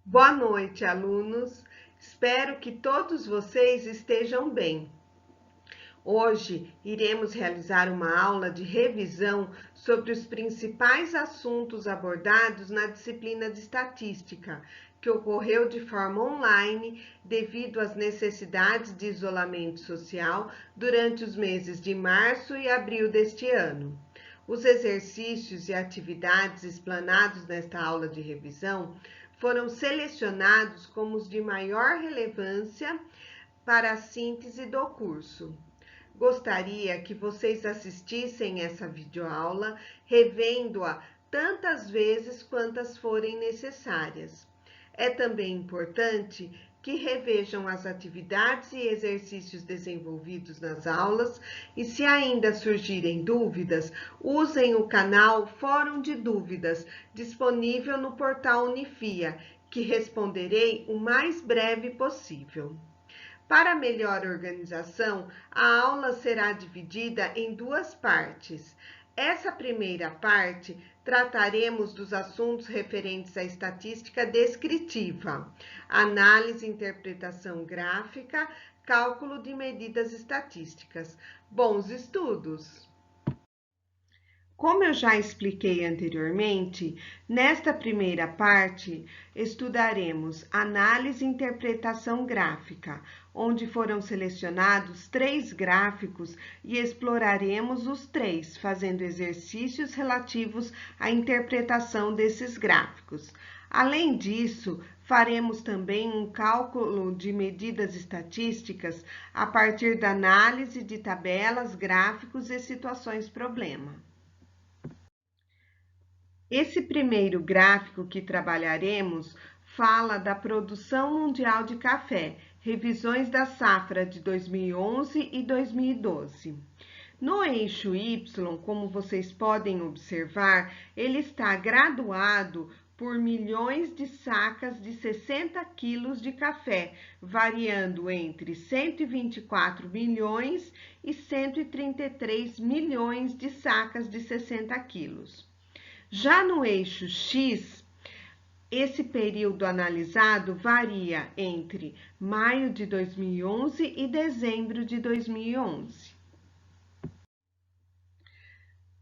Boa noite, alunos. Espero que todos vocês estejam bem. Hoje iremos realizar uma aula de revisão sobre os principais assuntos abordados na disciplina de estatística, que ocorreu de forma online devido às necessidades de isolamento social durante os meses de março e abril deste ano. Os exercícios e atividades explanados nesta aula de revisão foram selecionados como os de maior relevância para a síntese do curso. Gostaria que vocês assistissem essa videoaula, revendo-a tantas vezes quantas forem necessárias. É também importante que revejam as atividades e exercícios desenvolvidos nas aulas e, se ainda surgirem dúvidas, usem o canal Fórum de Dúvidas, disponível no portal Unifia, que responderei o mais breve possível. Para melhor organização, a aula será dividida em duas partes. Essa primeira parte trataremos dos assuntos referentes à estatística descritiva, análise e interpretação gráfica, cálculo de medidas estatísticas. Bons estudos! Como eu já expliquei anteriormente, nesta primeira parte estudaremos análise e interpretação gráfica, onde foram selecionados 3 gráficos e exploraremos os 3, fazendo exercícios relativos à interpretação desses gráficos. Além disso, faremos também um cálculo de medidas estatísticas a partir da análise de tabelas, gráficos e situações problema. Esse primeiro gráfico que trabalharemos fala da produção mundial de café, revisões da safra de 2011 e 2012. No eixo Y, como vocês podem observar, ele está graduado por milhões de sacas de 60 quilos de café, variando entre 124 milhões e 133 milhões de sacas de 60 quilos. Já no eixo X, esse período analisado varia entre maio de 2011 e dezembro de 2011.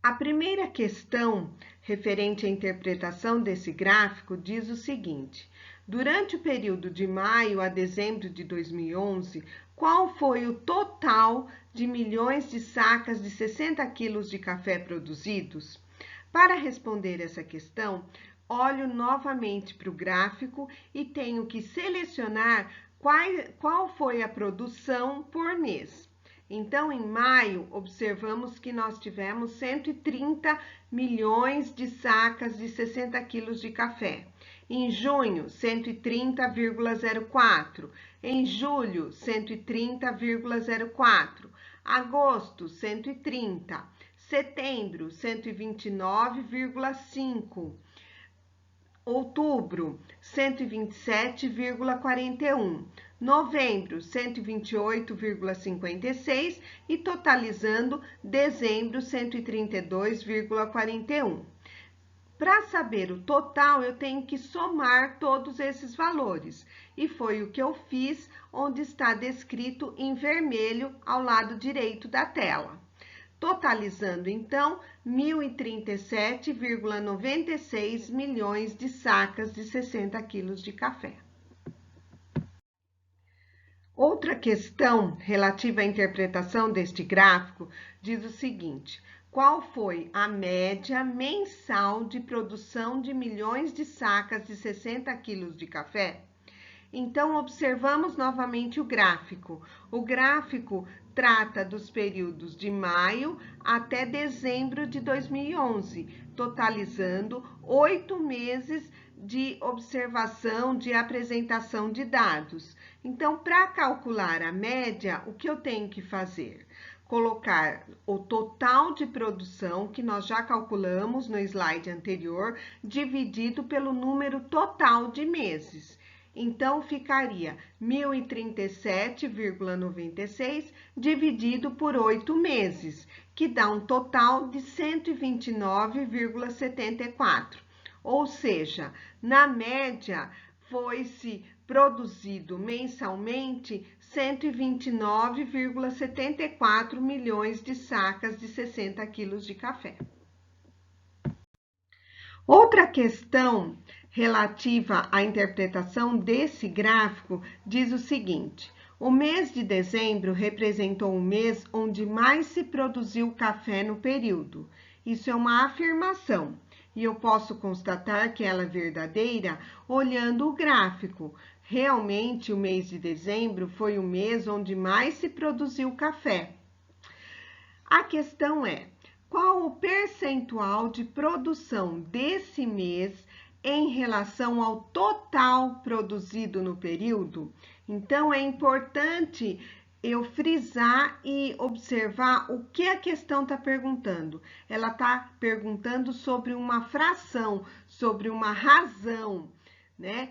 A primeira questão referente à interpretação desse gráfico diz o seguinte: durante o período de maio a dezembro de 2011, qual foi o total de milhões de sacas de 60 quilos de café produzidos? Para responder essa questão, olho novamente para o gráfico e tenho que selecionar qual foi a produção por mês. Então, em maio, observamos que nós tivemos 130 milhões de sacas de 60 quilos de café. Em junho, 130,04. Em julho, 130,04. Agosto, 130. Setembro, 129,5. Outubro, 127,41. Novembro, 128,56 e totalizando dezembro, 132,41. Para saber o total, eu tenho que somar todos esses valores. E foi o que eu fiz, onde está descrito em vermelho ao lado direito da tela. Totalizando, então, 1.037,96 milhões de sacas de 60 quilos de café. Outra questão relativa à interpretação deste gráfico diz o seguinte: qual foi a média mensal de produção de milhões de sacas de 60 quilos de café? Então, observamos novamente o gráfico. O gráfico trata dos períodos de maio até dezembro de 2011, totalizando 8 meses de observação, de apresentação de dados. Então, para calcular a média, o que eu tenho que fazer? Colocar o total de produção, que nós já calculamos no slide anterior, dividido pelo número total de meses. Então, ficaria 1.037,96 dividido por 8 meses, que dá um total de 129,74. Ou seja, na média, foi-se produzido mensalmente 129,74 milhões de sacas de 60 quilos de café. Outra questão relativa à interpretação desse gráfico diz o seguinte: o mês de dezembro representou o mês onde mais se produziu café no período. Isso é uma afirmação e eu posso constatar que ela é verdadeira olhando o gráfico. Realmente, o mês de dezembro foi o mês onde mais se produziu café. A questão é: qual o percentual de produção desse mês em relação ao total produzido no período? Então, é importante eu frisar e observar o que a questão está perguntando. Ela está perguntando sobre uma fração, sobre uma razão, né?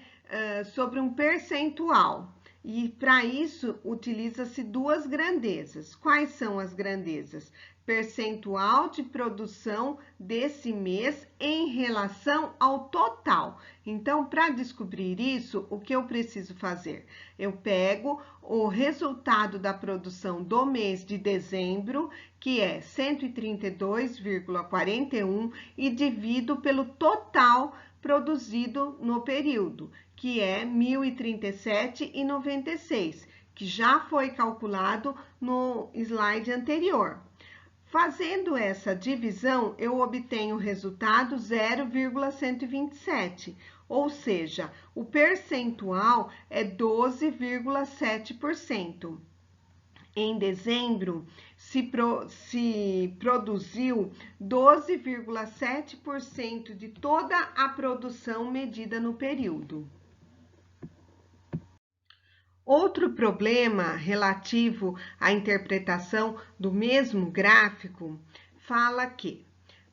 Sobre um percentual. E para isso utiliza-se duas grandezas. Quais são as grandezas? Percentual de produção desse mês em relação ao total. Então, para descobrir isso, o que eu preciso fazer? Eu pego o resultado da produção do mês de dezembro, que é 132,41, e divido pelo total produzido no período, que é 1.037,96, que já foi calculado no slide anterior. Fazendo essa divisão, eu obtenho o resultado 0,127, ou seja, o percentual é 12,7%. Em dezembro, se produziu 12,7% de toda a produção medida no período. Outro problema relativo à interpretação do mesmo gráfico fala que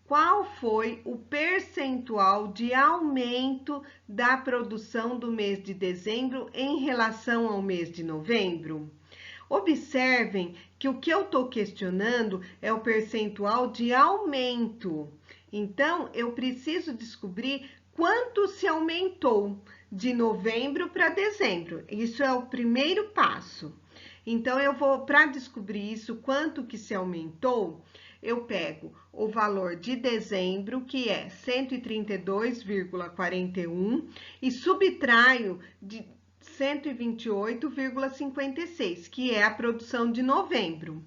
qual foi o percentual de aumento da produção do mês de dezembro em relação ao mês de novembro? Observem que o que eu estou questionando é o percentual de aumento. Então, eu preciso descobrir quanto se aumentou de novembro para dezembro. Isso é o primeiro passo. Então, para descobrir isso, quanto que se aumentou, eu pego o valor de dezembro, que é 132,41, e subtraio de 128,56, que é a produção de novembro.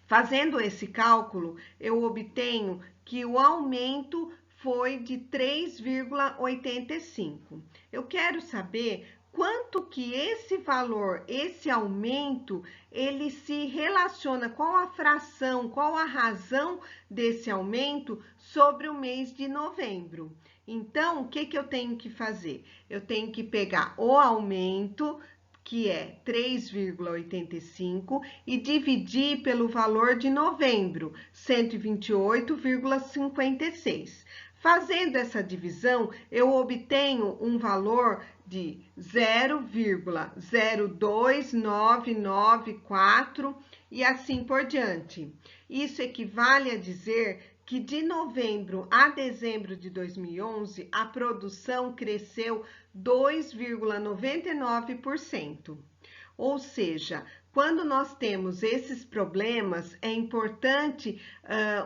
Fazendo esse cálculo, eu obtenho que o aumento foi de 3,85. Eu quero saber quanto que esse valor, esse aumento, ele se relaciona, qual a fração, qual a razão desse aumento sobre o mês de novembro. Então, o que eu tenho que fazer? Eu tenho que pegar o aumento, que é 3,85, e dividir pelo valor de novembro, 128,56. Fazendo essa divisão, eu obtenho um valor de 0,02994 e assim por diante. Isso equivale a dizer que de novembro a dezembro de 2011, a produção cresceu 2,99%. Ou seja, quando nós temos esses problemas, é importante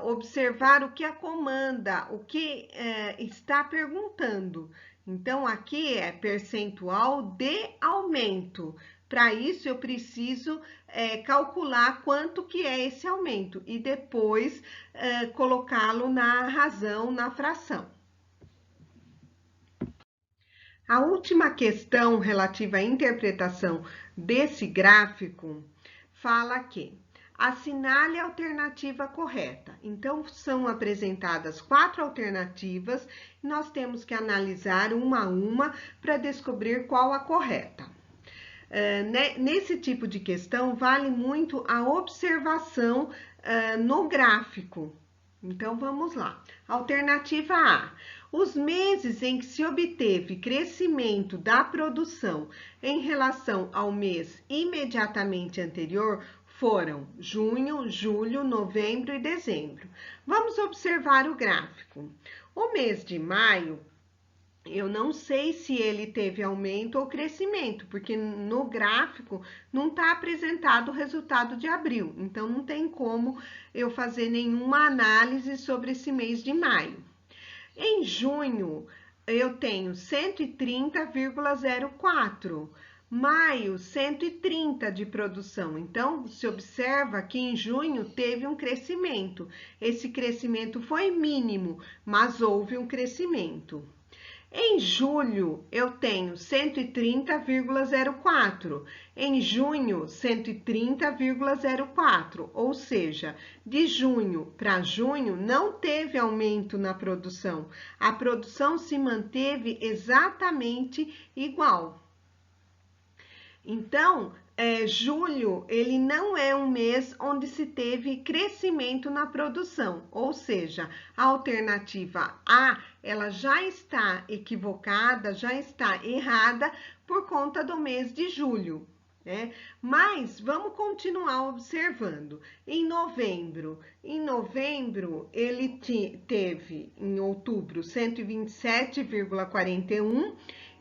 observar o que a comanda, o que está perguntando. Então, aqui é percentual de aumento. Para isso, eu preciso calcular quanto que é esse aumento e depois colocá-lo na razão, na fração. A última questão relativa à interpretação desse gráfico fala que assinale a alternativa correta. Então, são apresentadas 4 alternativas e nós temos que analisar uma a uma para descobrir qual a correta. Nesse tipo de questão, vale muito a observação no gráfico. Então, vamos lá. Alternativa A. Os meses em que se obteve crescimento da produção em relação ao mês imediatamente anterior foram junho, julho, novembro e dezembro. Vamos observar o gráfico. O mês de maio eu não sei se ele teve aumento ou crescimento, porque no gráfico não está apresentado o resultado de abril, então não tem como eu fazer nenhuma análise sobre esse mês de maio. Em junho, eu tenho 130,04. Maio, 130 de produção. Então, se observa que em junho teve um crescimento. Esse crescimento foi mínimo, mas houve um crescimento. Em julho, eu tenho 130,04. Em junho, 130,04. Ou seja, de junho para junho não teve aumento na produção. A produção se manteve exatamente igual. Então, julho, ele não é um mês onde se teve crescimento na produção, ou seja, a alternativa A, ela já está equivocada, já está errada por conta do mês de julho, né? Mas vamos continuar observando. Em novembro ele teve em outubro 127,41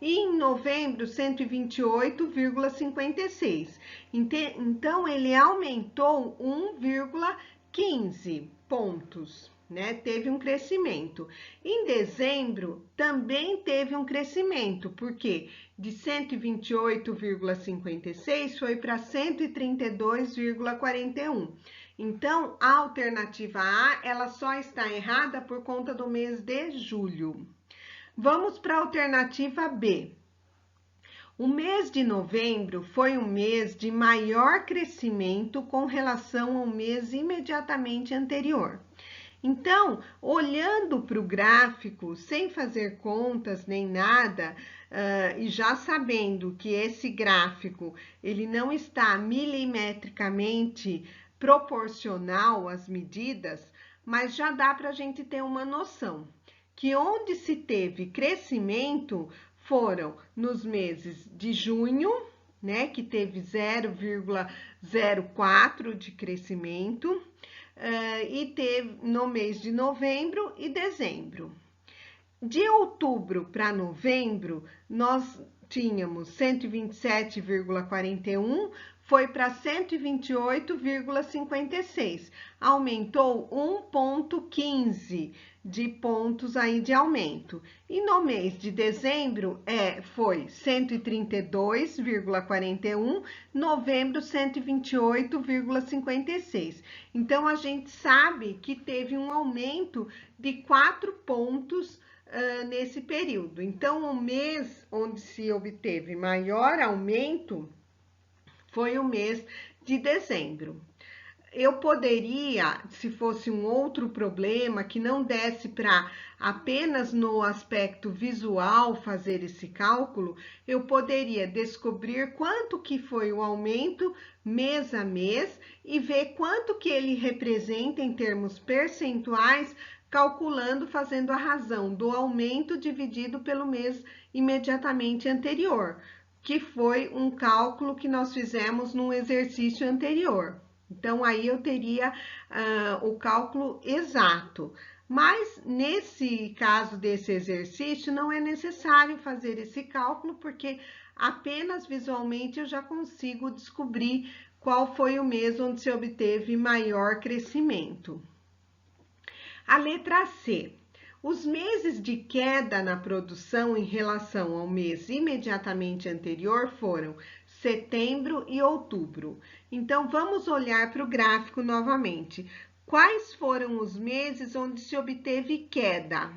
e em novembro 128,56. Então ele aumentou 1,15 pontos, né? Teve um crescimento. Em dezembro também teve um crescimento, porque de 128,56 foi para 132,41. Então, a alternativa A, ela só está errada por conta do mês de julho. Vamos para a alternativa B. O mês de novembro foi um mês de maior crescimento com relação ao mês imediatamente anterior. Então, olhando para o gráfico, sem fazer contas nem nada, e já sabendo que esse gráfico ele não está milimetricamente proporcional às medidas, mas já dá para a gente ter uma noção que onde se teve crescimento foram nos meses de junho, né, que teve 0,04 de crescimento, e teve no mês de novembro e dezembro. De outubro para novembro, nós tínhamos 127,41, foi para 128,56, aumentou 1,15 de pontos aí de aumento. E no mês de dezembro foi 132,41, novembro 128,56. Então a gente sabe que teve um aumento de 4 pontos nesse período. Então, o mês onde se obteve maior aumento foi o mês de dezembro. Eu poderia, se fosse um outro problema que não desse para apenas no aspecto visual fazer esse cálculo, eu poderia descobrir quanto que foi o aumento mês a mês e ver quanto que ele representa em termos percentuais, calculando, fazendo a razão do aumento dividido pelo mês imediatamente anterior, que foi um cálculo que nós fizemos no exercício anterior. Então, aí eu teria o cálculo exato. Mas, nesse caso desse exercício, não é necessário fazer esse cálculo, porque apenas visualmente eu já consigo descobrir qual foi o mês onde se obteve maior crescimento. A letra C. Os meses de queda na produção em relação ao mês imediatamente anterior foram setembro e outubro. Então, vamos olhar para o gráfico novamente. Quais foram os meses onde se obteve queda?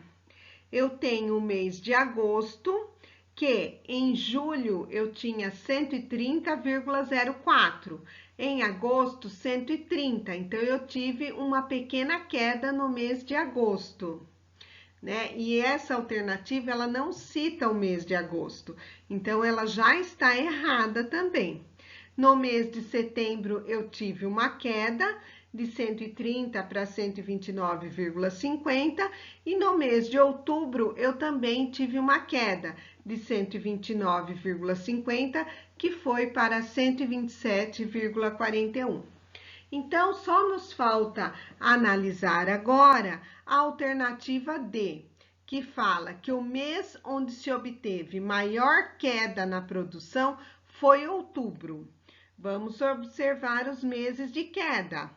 Eu tenho o mês de agosto, que em julho eu tinha 130,04, em agosto 130, então eu tive uma pequena queda no mês de agosto, né? E essa alternativa ela não cita o mês de agosto, então ela já está errada também. No mês de setembro eu tive uma queda de 130 para 129,50 e no mês de outubro eu também tive uma queda de 129,50 que foi para 127,41. Então, só nos falta analisar agora a alternativa D, que fala que o mês onde se obteve maior queda na produção foi outubro. Vamos observar os meses de queda: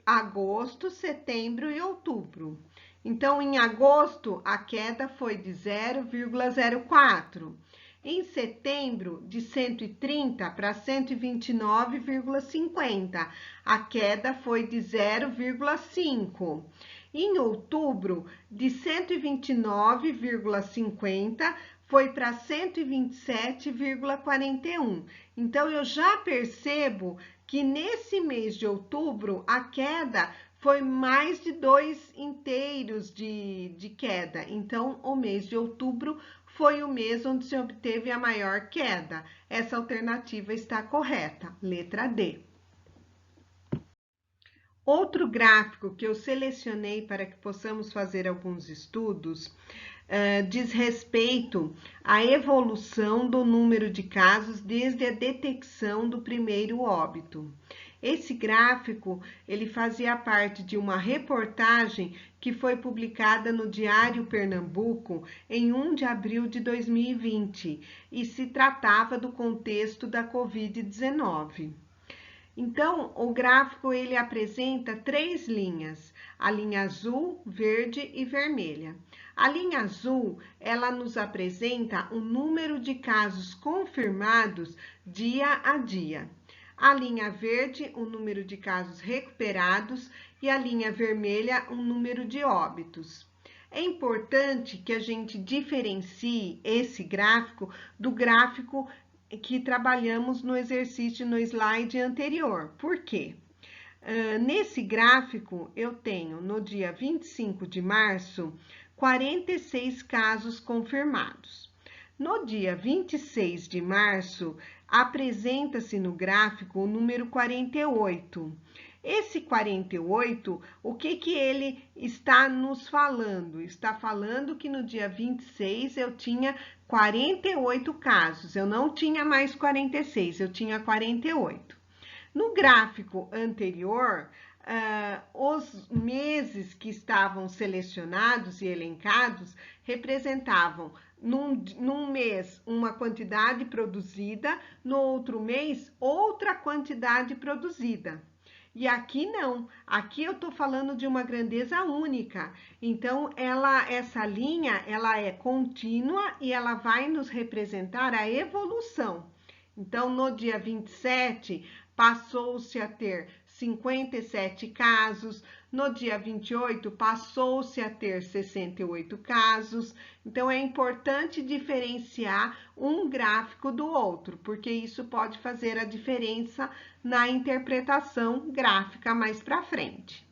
agosto, setembro e outubro. Então, em agosto, a queda foi de 0,04. Em setembro, de 130 para 129,50. A queda foi de 0,5. Em outubro, de 129,50 foi para 127,41. Então, eu já percebo que nesse mês de outubro, a queda foi mais de 2 inteiros de queda. Então, o mês de outubro foi o mês onde se obteve a maior queda. Essa alternativa está correta, letra D. Outro gráfico que eu selecionei para que possamos fazer alguns estudos diz respeito à evolução do número de casos desde a detecção do primeiro óbito. Esse gráfico, ele fazia parte de uma reportagem que foi publicada no Diário Pernambuco em 1 de abril de 2020 e se tratava do contexto da Covid-19. Então, o gráfico ele apresenta 3 linhas: a linha azul, verde e vermelha. A linha azul, ela nos apresenta o número de casos confirmados dia a dia. A linha verde, o número de casos recuperados, e a linha vermelha, o número de óbitos. É importante que a gente diferencie esse gráfico do gráfico que trabalhamos no exercício no slide anterior. Por quê? Nesse gráfico, eu tenho no dia 25 de março, 46 casos confirmados. No dia 26 de março, apresenta-se no gráfico o número 48. Esse 48, o que ele está nos falando? Está falando que no dia 26 eu tinha 48 casos, eu não tinha mais 46, eu tinha 48. No gráfico anterior, os meses que estavam selecionados e elencados representavam num mês uma quantidade produzida, no outro mês outra quantidade produzida. E aqui não, aqui eu estou falando de uma grandeza única. Então, essa linha, ela é contínua e ela vai nos representar a evolução. Então, no dia 27, passou-se a ter 57 casos, no dia 28, passou-se a ter 68 casos. Então, é importante diferenciar um gráfico do outro, porque isso pode fazer a diferença na interpretação gráfica mais para frente.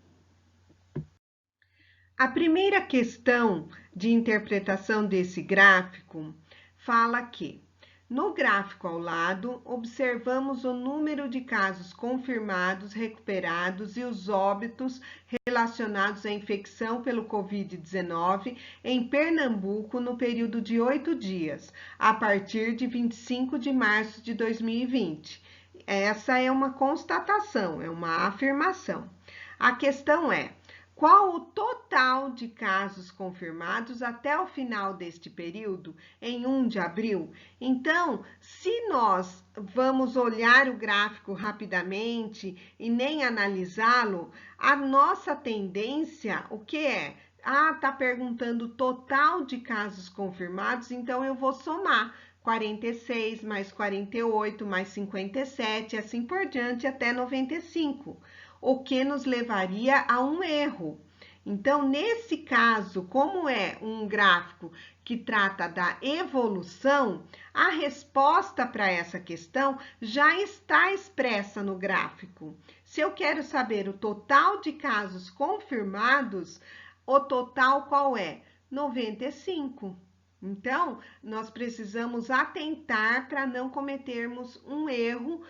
A primeira questão de interpretação desse gráfico fala que no gráfico ao lado, observamos o número de casos confirmados, recuperados e os óbitos relacionados à infecção pelo Covid-19 em Pernambuco no período de 8 dias, a partir de 25 de março de 2020. Essa é uma constatação, é uma afirmação. A questão é: qual o total de casos confirmados até o final deste período, em 1 de abril? Então, se nós vamos olhar o gráfico rapidamente e nem analisá-lo, a nossa tendência, o que é? Tá perguntando o total de casos confirmados, então eu vou somar 46 mais 48 mais 57, assim por diante, até 95. O que nos levaria a um erro. Então, nesse caso, como é um gráfico que trata da evolução, a resposta para essa questão já está expressa no gráfico. Se eu quero saber o total de casos confirmados, o total qual é? 95. Então, nós precisamos atentar para não cometermos um erro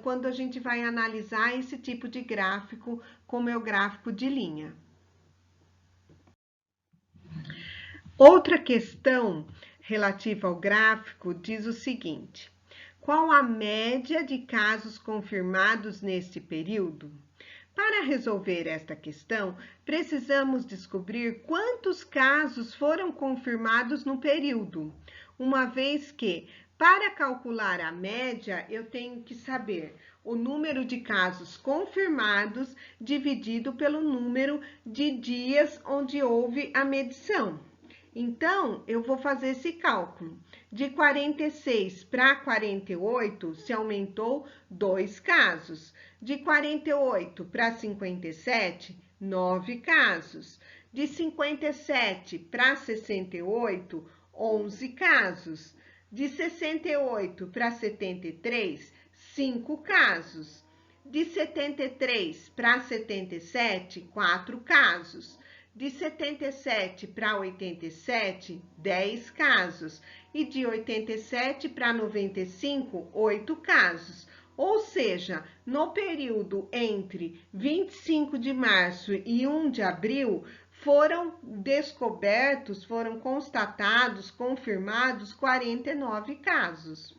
quando a gente vai analisar esse tipo de gráfico, como é o gráfico de linha. Outra questão relativa ao gráfico diz o seguinte: qual a média de casos confirmados neste período? Para resolver esta questão, precisamos descobrir quantos casos foram confirmados no período, uma vez que, para calcular a média, eu tenho que saber o número de casos confirmados dividido pelo número de dias onde houve a medição. Então, eu vou fazer esse cálculo. De 46 para 48, se aumentou 2 casos. De 48 para 57, 9 casos. De 57 para 68, 11 casos. De 68 para 73, 5 casos. De 73 para 77, 4 casos. De 77 para 87, 10 casos. E de 87 para 95, 8 casos. Ou seja, no período entre 25 de março e 1 de abril, foram descobertos, foram constatados, confirmados 49 casos.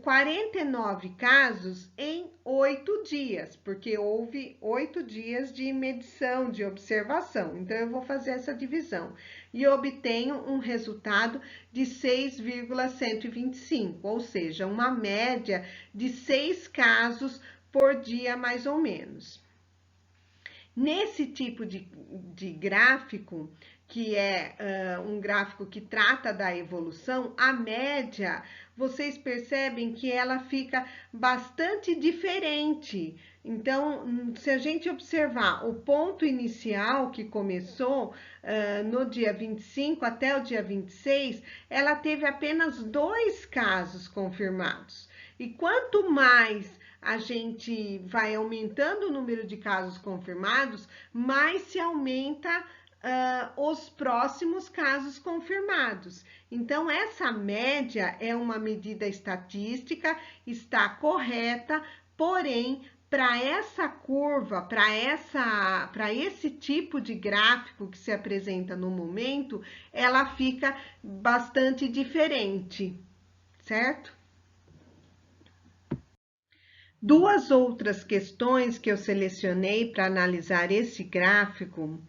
49 casos em 8 dias, porque houve 8 dias de medição, de observação. Então, eu vou fazer essa divisão e obtenho um resultado de 6,125, ou seja, uma média de 6 casos por dia, mais ou menos. Nesse tipo de gráfico, que é um gráfico que trata da evolução, a média, vocês percebem que ela fica bastante diferente. Então, se a gente observar o ponto inicial que começou no dia 25 até o dia 26, ela teve apenas 2 casos confirmados. E quanto mais a gente vai aumentando o número de casos confirmados, mais se aumenta os próximos casos confirmados. Então, essa média é uma medida estatística, está correta, porém, para essa curva, para esse tipo de gráfico que se apresenta no momento, ela fica bastante diferente, certo? Duas outras questões que eu selecionei para analisar esse gráfico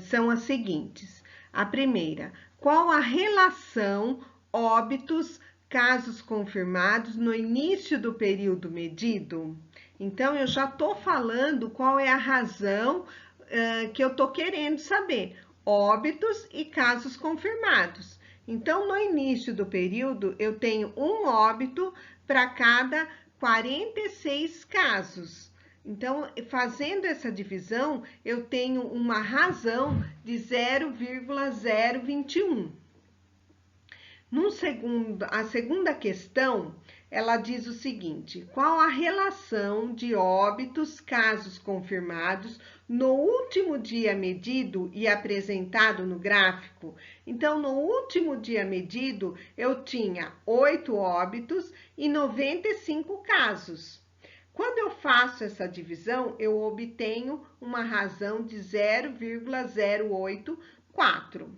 são as seguintes. A primeira, qual a relação óbitos, casos confirmados no início do período medido? Então, eu já estou falando qual é a razão que eu estou querendo saber. Óbitos e casos confirmados. Então, no início do período, eu tenho um óbito para cada 46 casos. Então, fazendo essa divisão, eu tenho uma razão de 0,021. A segunda questão, ela diz o seguinte: qual a relação de óbitos, casos confirmados, no último dia medido e apresentado no gráfico? Então, no último dia medido, eu tinha 8 óbitos e 95 casos. Quando eu faço essa divisão, eu obtenho uma razão de 0,084.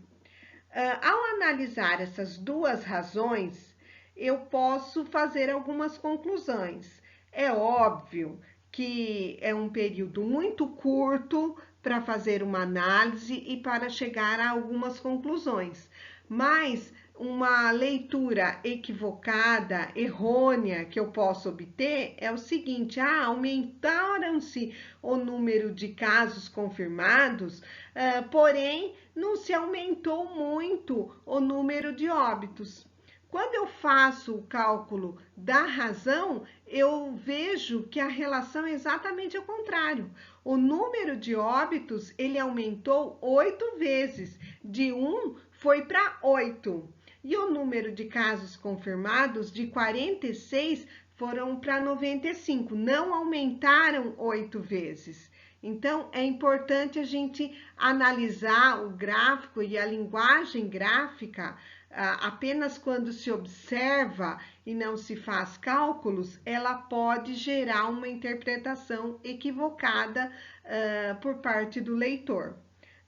Ao analisar essas duas razões, eu posso fazer algumas conclusões. É óbvio que é um período muito curto para fazer uma análise e para chegar a algumas conclusões, mas uma leitura equivocada, errônea que eu posso obter é o seguinte: aumentaram-se o número de casos confirmados, porém não se aumentou muito o número de óbitos. Quando eu faço o cálculo da razão, eu vejo que a relação é exatamente ao contrário. O número de óbitos, ele aumentou 8 vezes, de 1 foi para 8. E o número de casos confirmados, de 46, foram para 95, não aumentaram 8 vezes. Então, é importante a gente analisar o gráfico e a linguagem gráfica. Apenas quando se observa e não se faz cálculos, ela pode gerar uma interpretação equivocada por parte do leitor.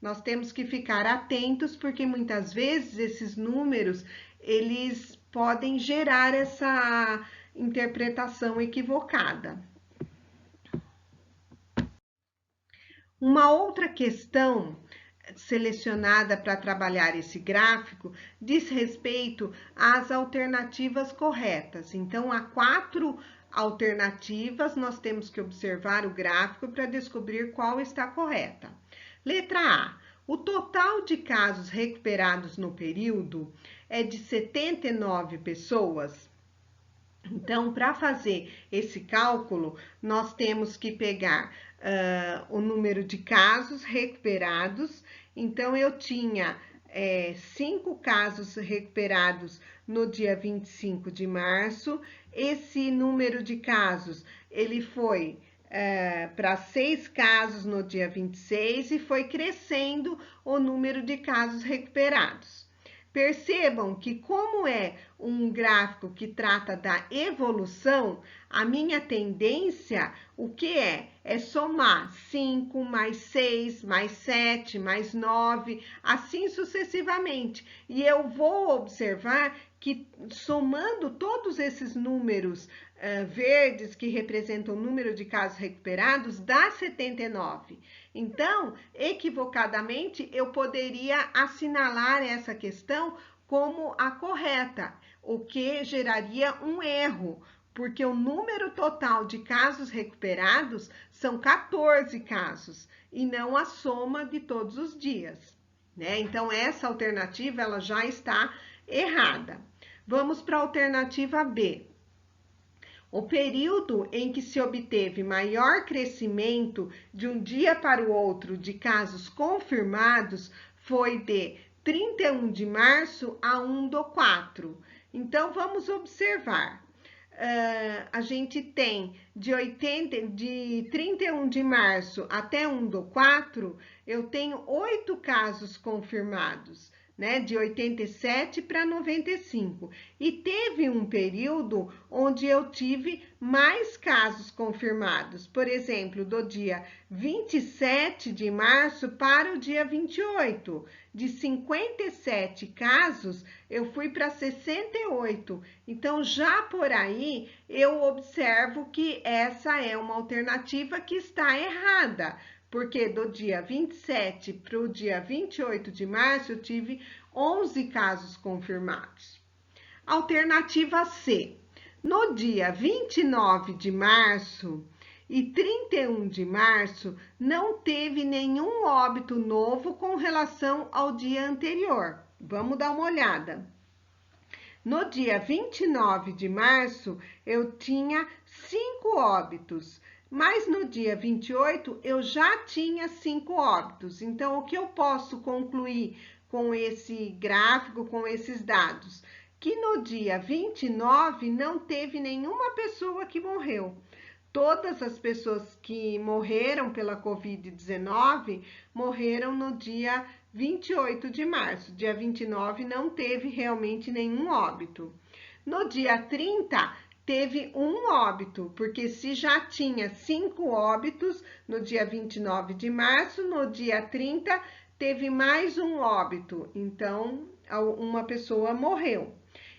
Nós temos que ficar atentos, porque muitas vezes esses números, eles podem gerar essa interpretação equivocada. Uma outra questão selecionada para trabalhar esse gráfico diz respeito às alternativas corretas. Então, há 4 alternativas, nós temos que observar o gráfico para descobrir qual está correta. Letra A. O total de casos recuperados no período é de 79 pessoas. Então, para fazer esse cálculo, nós temos que pegar o número de casos recuperados. Então, eu tinha 5 casos recuperados no dia 25 de março. Esse número de casos, ele foi para 6 casos no dia 26 e foi crescendo o número de casos recuperados. Percebam que, como é um gráfico que trata da evolução, a minha tendência, o que é? É somar 5 mais 6, mais 7, mais 9, assim sucessivamente. E eu vou observar que, somando todos esses números verdes, que representam o número de casos recuperados, dá 79. Então, equivocadamente, eu poderia assinalar essa questão como a correta, o que geraria um erro, porque o número total de casos recuperados são 14 casos, e não a soma de todos os dias, né? Então, essa alternativa ela já está errada. Vamos para a alternativa B. O período em que se obteve maior crescimento de um dia para o outro de casos confirmados foi de 31 de março a 1/4. Então, vamos observar. A gente tem de 31 de março até 1/4, eu tenho 8 casos confirmados, né, de 87 para 95. E teve um período onde eu tive mais casos confirmados, por exemplo, do dia 27 de março para o dia 28. De 57 casos, eu fui para 68. Então, já por aí, eu observo que essa é uma alternativa que está errada, porque do dia 27 para o dia 28 de março eu tive 11 casos confirmados. Alternativa C. No dia 29 de março e 31 de março, não teve nenhum óbito novo com relação ao dia anterior. Vamos dar uma olhada. No dia 29 de março, eu tinha 5 óbitos. Mas no dia 28 eu já tinha 5 óbitos. Então, o que eu posso concluir com esse gráfico, com esses dados? Que no dia 29 não teve nenhuma pessoa que morreu. Todas as pessoas que morreram pela Covid-19 morreram no dia 28 de março. Dia 29 não teve realmente nenhum óbito. No dia 30, teve um óbito, porque se já tinha 5 óbitos no dia 29 de março, no dia 30 teve mais um óbito, então uma pessoa morreu.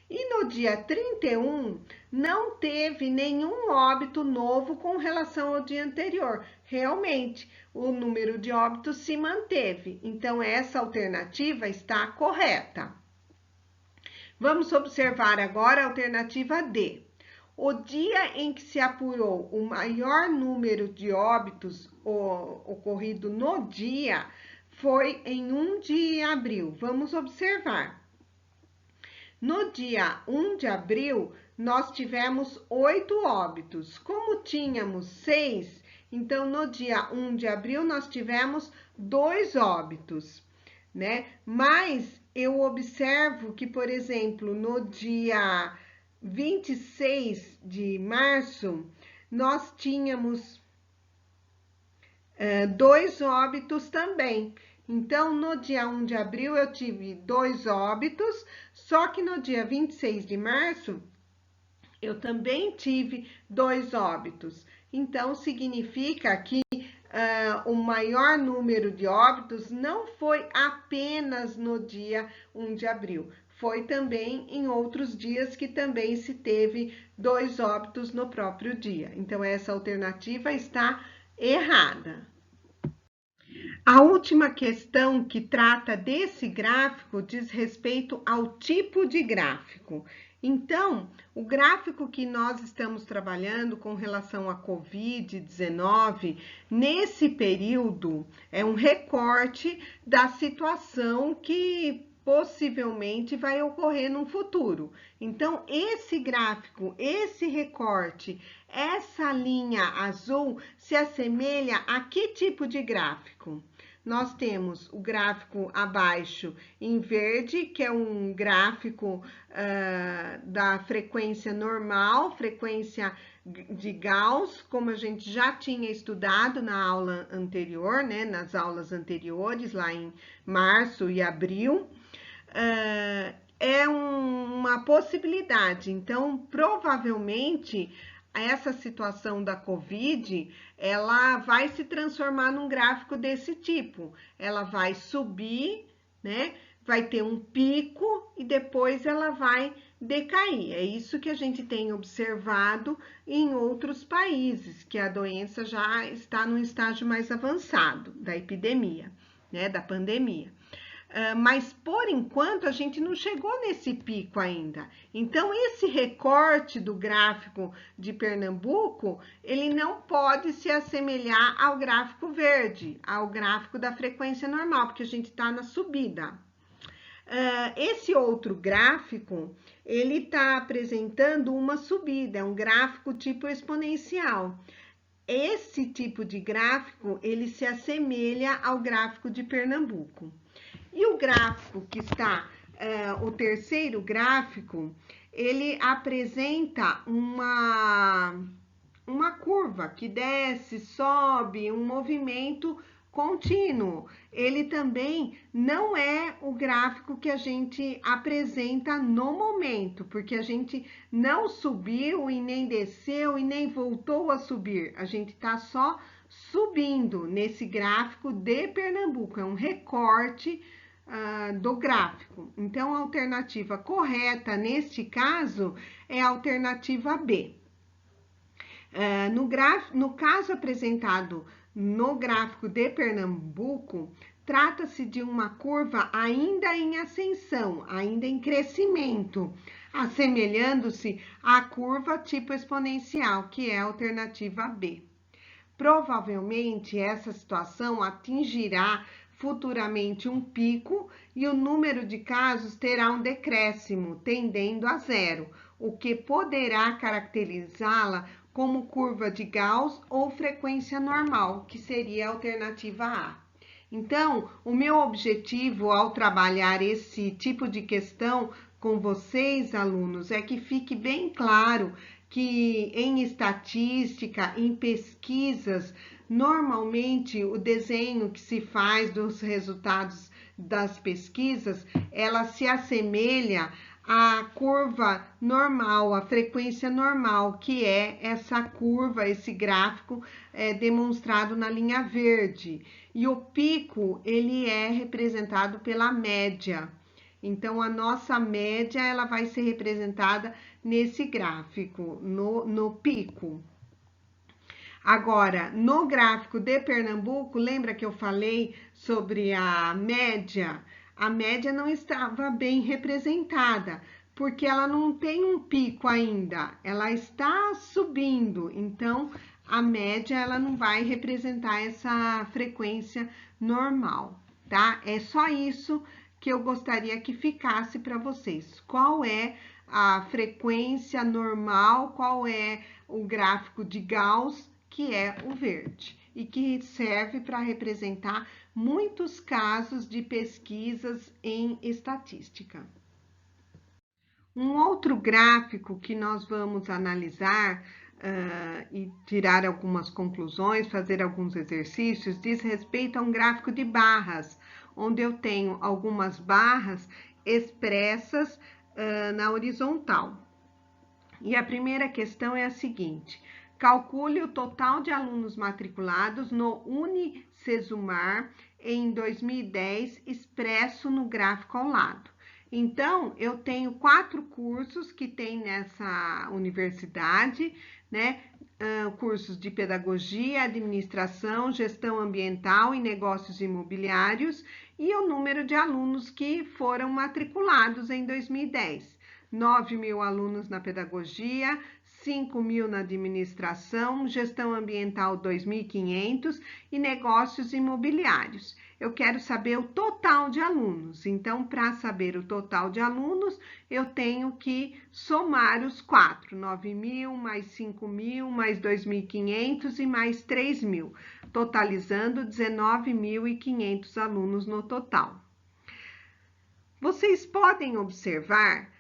E no dia 31 não teve nenhum óbito novo com relação ao dia anterior. Realmente, o número de óbitos se manteve, então essa alternativa está correta. Vamos observar agora a alternativa D. O dia em que se apurou o maior número de óbitos ocorrido no dia foi em 1 de abril. Vamos observar. No dia 1 de abril, nós tivemos 8 óbitos. Como tínhamos 6, então no dia 1 de abril nós tivemos 2 óbitos, né? Mas eu observo que, por exemplo, no dia 26 de março, nós tínhamos 2 óbitos também. Então, no dia 1 de abril, eu tive 2 óbitos, só que no dia 26 de março, eu também tive 2 óbitos. Então, significa que o maior número de óbitos não foi apenas no dia 1 de abril, foi também em outros dias que também se teve 2 óbitos no próprio dia. Então, essa alternativa está errada. A última questão que trata desse gráfico diz respeito ao tipo de gráfico. Então, o gráfico que nós estamos trabalhando com relação à Covid-19, nesse período, é um recorte da situação que possivelmente vai ocorrer no futuro. Então, esse gráfico, esse recorte, essa linha azul se assemelha a que tipo de gráfico? Nós temos o gráfico abaixo em verde, que é um gráfico da frequência normal, frequência de Gauss, como a gente já tinha estudado na aula anterior, né, nas aulas anteriores, lá em março e abril. É uma possibilidade. Então, provavelmente, essa situação da Covid, ela vai se transformar num gráfico desse tipo. Ela vai subir, né? Vai ter um pico e depois ela vai decair. É isso que a gente tem observado em outros países, que a doença já está num estágio mais avançado da epidemia, né? Da pandemia. Mas por enquanto a gente não chegou nesse pico ainda. Então, esse recorte do gráfico de Pernambuco, ele não pode se assemelhar ao gráfico verde, ao gráfico da frequência normal, porque a gente está na subida. Esse outro gráfico, ele está apresentando uma subida, é um gráfico tipo exponencial. Esse tipo de gráfico, ele se assemelha ao gráfico de Pernambuco. E o gráfico que está, o terceiro gráfico, ele apresenta uma curva que desce, sobe, um movimento contínuo. Ele também não é o gráfico que a gente apresenta no momento, porque a gente não subiu e nem desceu e nem voltou a subir. A gente está só subindo nesse gráfico de Pernambuco. É um recorte do gráfico. Então, a alternativa correta neste caso é a alternativa B. No caso apresentado no gráfico de Pernambuco, trata-se de uma curva ainda em ascensão, ainda em crescimento, assemelhando-se à curva tipo exponencial, que é a alternativa B. Provavelmente essa situação atingirá futuramente um pico e o número de casos terá um decréscimo, tendendo a zero, o que poderá caracterizá-la como curva de Gauss ou frequência normal, que seria a alternativa A. Então, o meu objetivo ao trabalhar esse tipo de questão com vocês, alunos, é que fique bem claro que em estatística, em pesquisas, normalmente o desenho que se faz dos resultados das pesquisas, ela se assemelha à curva normal, à frequência normal, que é essa curva, esse gráfico demonstrado na linha verde. E o pico, ele é representado pela média. Então, a nossa média, ela vai ser representada nesse gráfico, no pico. Agora, no gráfico de Pernambuco, lembra que eu falei sobre a média? A média não estava bem representada, porque ela não tem um pico ainda, ela está subindo, então a média ela não vai representar essa frequência normal, tá? É só isso que eu gostaria que ficasse para vocês. Qual é a frequência normal, qual é o gráfico de Gauss, que é o verde, e que serve para representar muitos casos de pesquisas em estatística. Um outro gráfico que nós vamos analisar e tirar algumas conclusões, fazer alguns exercícios, diz respeito a um gráfico de barras, onde eu tenho algumas barras expressas na horizontal. E a primeira questão é a seguinte: calcule o total de alunos matriculados no Unicesumar em 2010, expresso no gráfico ao lado. Então, eu tenho 4 cursos que tem nessa universidade, né? cursos de pedagogia, administração, gestão ambiental e negócios imobiliários e o número de alunos que foram matriculados em 2010. 9.000 alunos na pedagogia, 5.000 na administração, gestão ambiental 2.500 e negócios imobiliários. Eu quero saber o total de alunos. Então, para saber o total de alunos, eu tenho que somar os 4. 9.000 mais 5.000 mais 2.500 e mais 3.000, totalizando 19.500 alunos no total. Vocês podem observar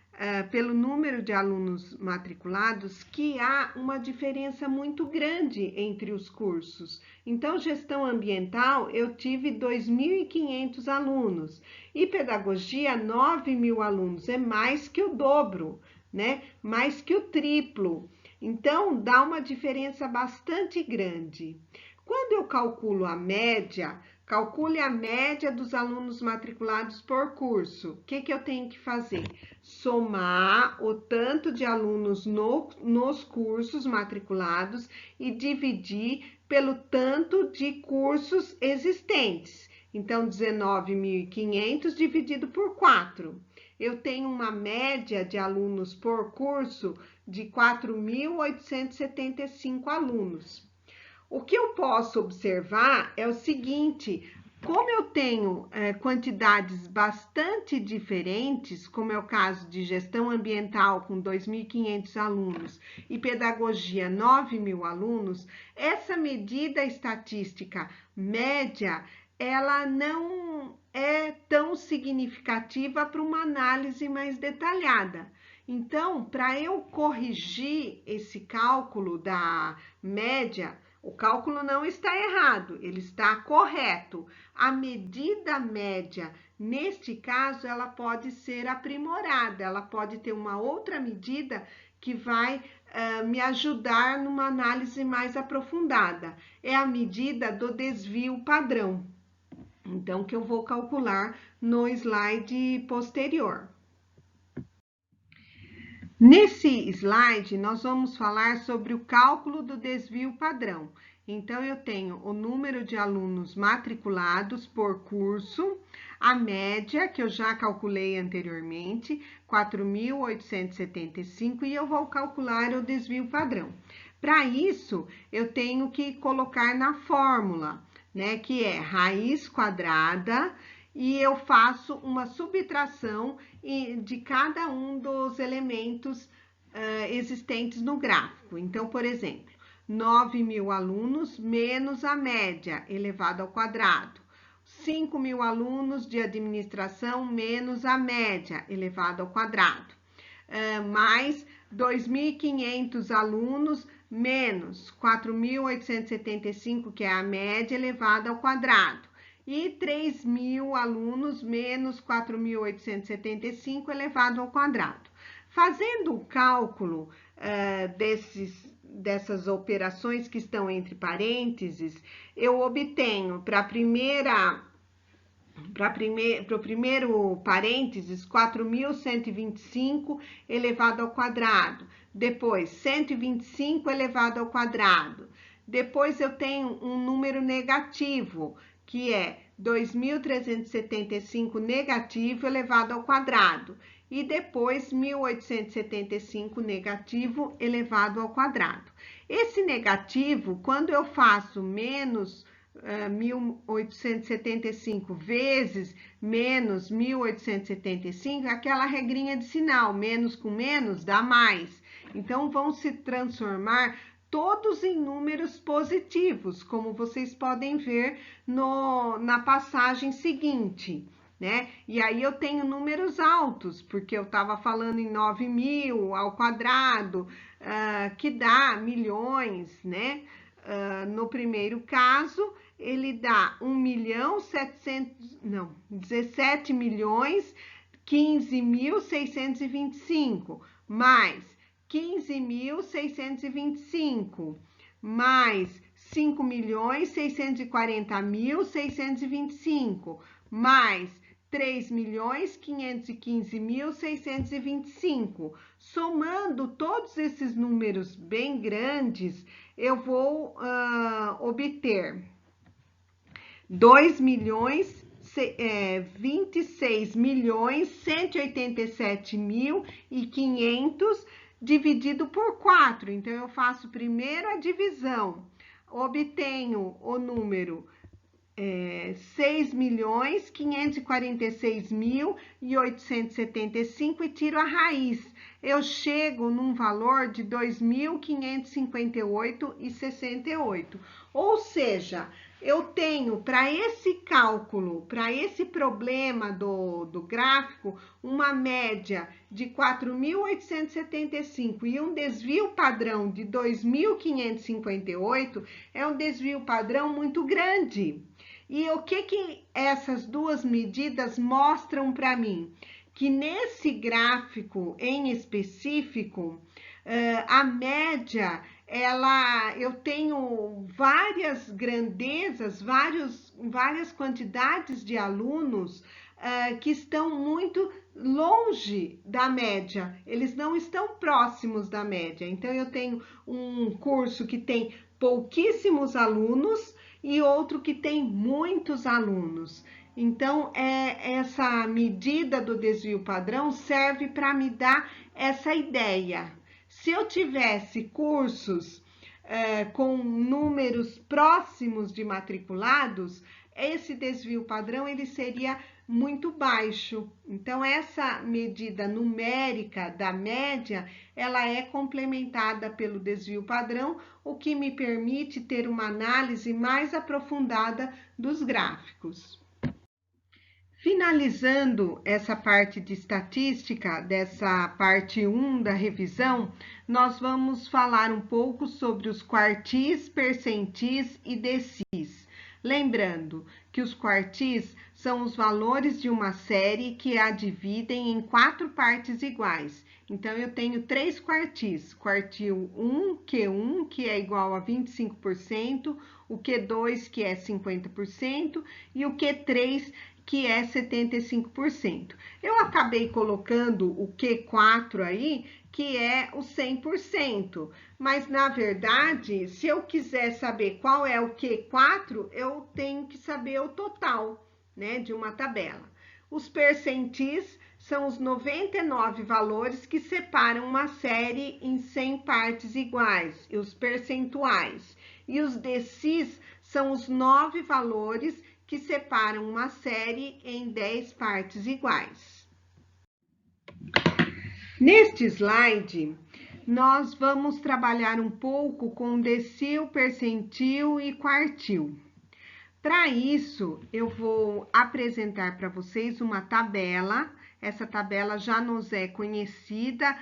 pelo número de alunos matriculados que há uma diferença muito grande entre os cursos. Então, gestão ambiental, eu tive 2.500 alunos e pedagogia, 9.000 alunos, é mais que o dobro, né? Mais que o triplo. Então, dá uma diferença bastante grande. Quando eu calculo a média, calcule a média dos alunos matriculados por curso. O que eu tenho que fazer? Somar o tanto de alunos nos cursos matriculados e dividir pelo tanto de cursos existentes. Então, 19.500 dividido por 4. Eu tenho uma média de alunos por curso de 4.875 alunos. O que eu posso observar é o seguinte: como eu tenho quantidades bastante diferentes, como é o caso de gestão ambiental com 2.500 alunos e pedagogia 9.000 alunos, essa medida estatística média, ela não é tão significativa para uma análise mais detalhada. Então, para eu corrigir esse cálculo da média, o cálculo não está errado, ele está correto. A medida média, neste caso, ela pode ser aprimorada, ela pode ter uma outra medida que vai me ajudar numa análise mais aprofundada. É a medida do desvio padrão. Então, que eu vou calcular no slide posterior. Nesse slide, nós vamos falar sobre o cálculo do desvio padrão. Então, eu tenho o número de alunos matriculados por curso, a média, que eu já calculei anteriormente, 4.875, e eu vou calcular o desvio padrão. Para isso, eu tenho que colocar na fórmula, né, que é raiz quadrada, e eu faço uma subtração de cada um dos elementos existentes no gráfico. Então, por exemplo, 9.000 alunos menos a média elevado ao quadrado. 5.000 alunos de administração menos a média elevado ao quadrado. Mais 2.500 alunos menos 4.875, que é a média elevada ao quadrado. E 3.000 alunos menos 4.875 elevado ao quadrado. Fazendo o cálculo dessas operações que estão entre parênteses, eu obtenho para o primeiro parênteses 4.125 elevado ao quadrado. Depois 125 elevado ao quadrado. Depois eu tenho um número negativo, que é 2.375 negativo elevado ao quadrado, e depois 1.875 negativo elevado ao quadrado. Esse negativo, quando eu faço menos 1.875 vezes menos 1.875, aquela regrinha de sinal, menos com menos dá mais. Então, vão se transformar todos em números positivos, como vocês podem ver na passagem seguinte, né? E aí eu tenho números altos, porque eu estava falando em 9.000 ao quadrado, que dá milhões, né? No primeiro caso, ele dá 17.015.625, mais 15.625, mais 5.640.625, mais 3.515.625. Somando todos esses números bem grandes, eu vou obter 26.187.500 dividido por 4. Então, eu faço primeiro a divisão, obtenho o número 6.546.875 e tiro a raiz. Eu chego num valor de 2.558,68. Ou seja, eu tenho para esse cálculo, para esse problema do gráfico, uma média de 4.875 e um desvio padrão de 2.558, é um desvio padrão muito grande. E o que essas duas medidas mostram para mim? Que nesse gráfico em específico, a média, eu tenho várias grandezas, várias quantidades de alunos que estão muito longe da média, eles não estão próximos da média. Então, eu tenho um curso que tem pouquíssimos alunos e outro que tem muitos alunos. Então, essa medida do desvio padrão serve para me dar essa ideia. Se eu tivesse cursos com números próximos de matriculados, esse desvio padrão ele seria muito baixo. Então, essa medida numérica da média, ela é complementada pelo desvio padrão, o que me permite ter uma análise mais aprofundada dos gráficos. Finalizando essa parte de estatística, dessa parte 1 da revisão, nós vamos falar um pouco sobre os quartis, percentis e decis. Lembrando que os quartis são os valores de uma série que a dividem em 4 partes iguais. Então, eu tenho 3 quartis. Quartil 1, Q1, que é igual a 25%, o Q2, que é 50%, e o Q3, que é 75%. Eu acabei colocando o Q4 aí, que é o 100%, mas na verdade, se eu quiser saber qual é o Q4, eu tenho que saber o total, né, de uma tabela. Os percentis são os 99 valores que separam uma série em 100 partes iguais, e os percentuais. E os decis são os 9 valores que separam uma série em 10 partes iguais. Neste slide, nós vamos trabalhar um pouco com decil, percentil e quartil. Para isso, eu vou apresentar para vocês uma tabela. Essa tabela já nos é conhecida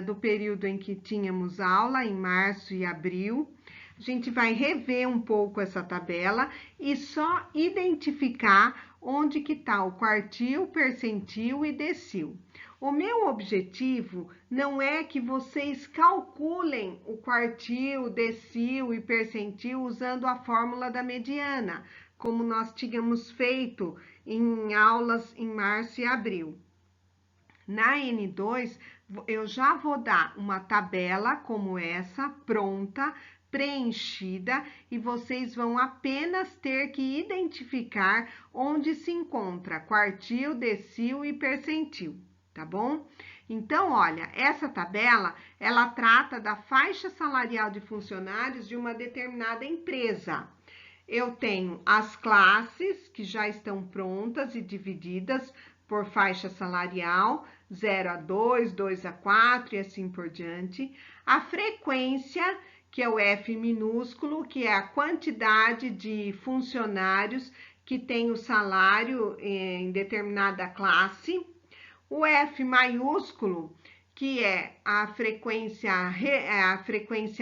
do período em que tínhamos aula, em março e abril. A gente vai rever um pouco essa tabela e só identificar onde que está o quartil, percentil e decil. O meu objetivo não é que vocês calculem o quartil, decil e percentil usando a fórmula da mediana, como nós tínhamos feito em aulas em março e abril. Na N2, eu já vou dar uma tabela como essa, pronta, preenchida, e vocês vão apenas ter que identificar onde se encontra quartil, decil e percentil, tá bom? Então, olha, essa tabela, ela trata da faixa salarial de funcionários de uma determinada empresa. Eu tenho as classes que já estão prontas e divididas por faixa salarial, 0 a 2, 2 a 4 e assim por diante. A frequência, que é o F minúsculo, que é a quantidade de funcionários que tem o salário em determinada classe. O F maiúsculo, que é a frequência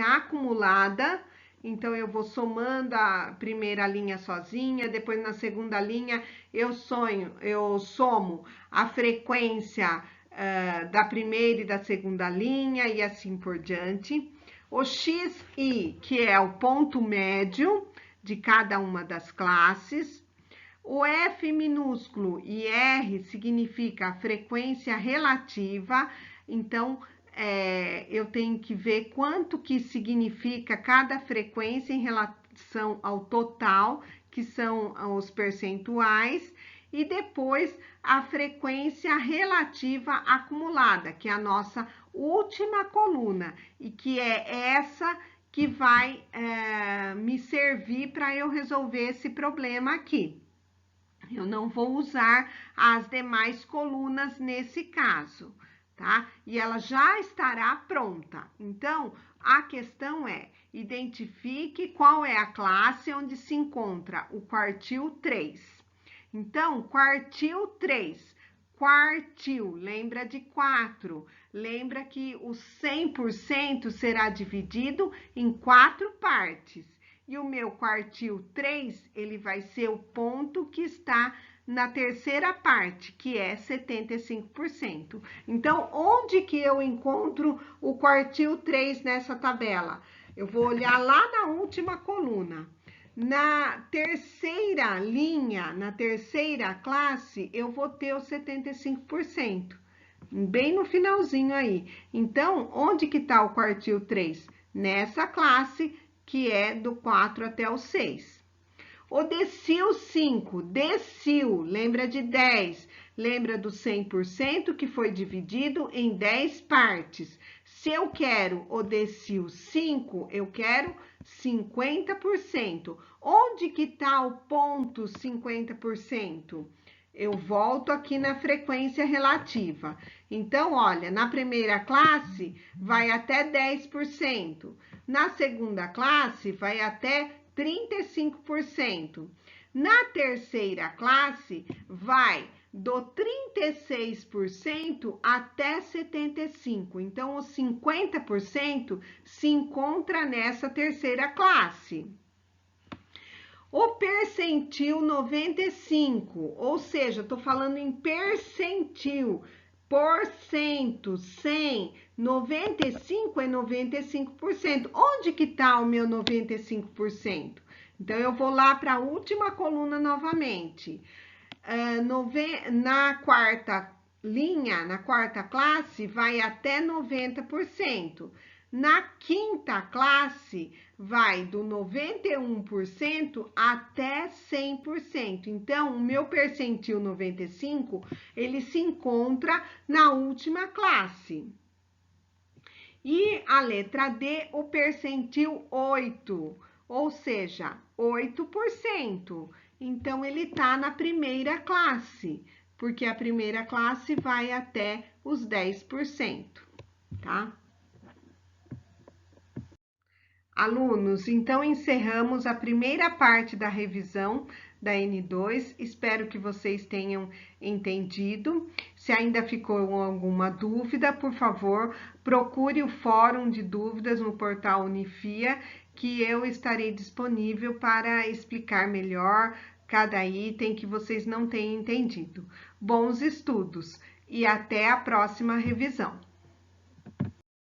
acumulada. Então, eu vou somando a primeira linha sozinha, depois na segunda linha eu somo a frequência da primeira e da segunda linha e assim por diante. O XI, que é o ponto médio de cada uma das classes. O F minúsculo e R significa a frequência relativa, então eu tenho que ver quanto que significa cada frequência em relação ao total, que são os percentuais, e depois a frequência relativa acumulada, que é a nossa última coluna, e que é essa que vai me servir para eu resolver esse problema aqui. Eu não vou usar as demais colunas nesse caso, tá? E ela já estará pronta. Então, a questão é, identifique qual é a classe onde se encontra o quartil 3. Então, quartil 3, quartil, lembra de 4. Lembra que o 100% será dividido em 4 partes. E o meu quartil 3, ele vai ser o ponto que está na terceira parte, que é 75%. Então, onde que eu encontro o quartil 3 nessa tabela? Eu vou olhar lá na última coluna. Na terceira linha, na terceira classe, eu vou ter o 75%. Bem no finalzinho aí. Então, onde que está o quartil 3? Nessa classe, que é do 4 até o 6. O decil 5, decil, lembra de 10, lembra do 100% que foi dividido em 10 partes. Se eu quero o decil 5, eu quero 50%. Onde que está o ponto 50%? Eu volto aqui na frequência relativa. Então, olha, na primeira classe vai até 10%. Na segunda classe vai até 35%. Na terceira classe vai do 36% até 75%. Então, os 50% se encontra nessa terceira classe. O percentil 95, ou seja, estou falando em percentil, porcento, 100, 95 é 95%. Onde que está o meu 95%? Então, eu vou lá para a última coluna novamente. Na quarta linha, na quarta classe, vai até 90%. Na quinta classe, vai do 91% até 100%. Então, o meu percentil 95, ele se encontra na última classe. E a letra D, o percentil 8, ou seja, 8%. Então, ele está na primeira classe, porque a primeira classe vai até os 10%, tá? Alunos, então encerramos a primeira parte da revisão da N2. Espero que vocês tenham entendido. Se ainda ficou alguma dúvida, por favor, procure o fórum de dúvidas no portal Unifia, que eu estarei disponível para explicar melhor cada item que vocês não tenham entendido. Bons estudos e até a próxima revisão.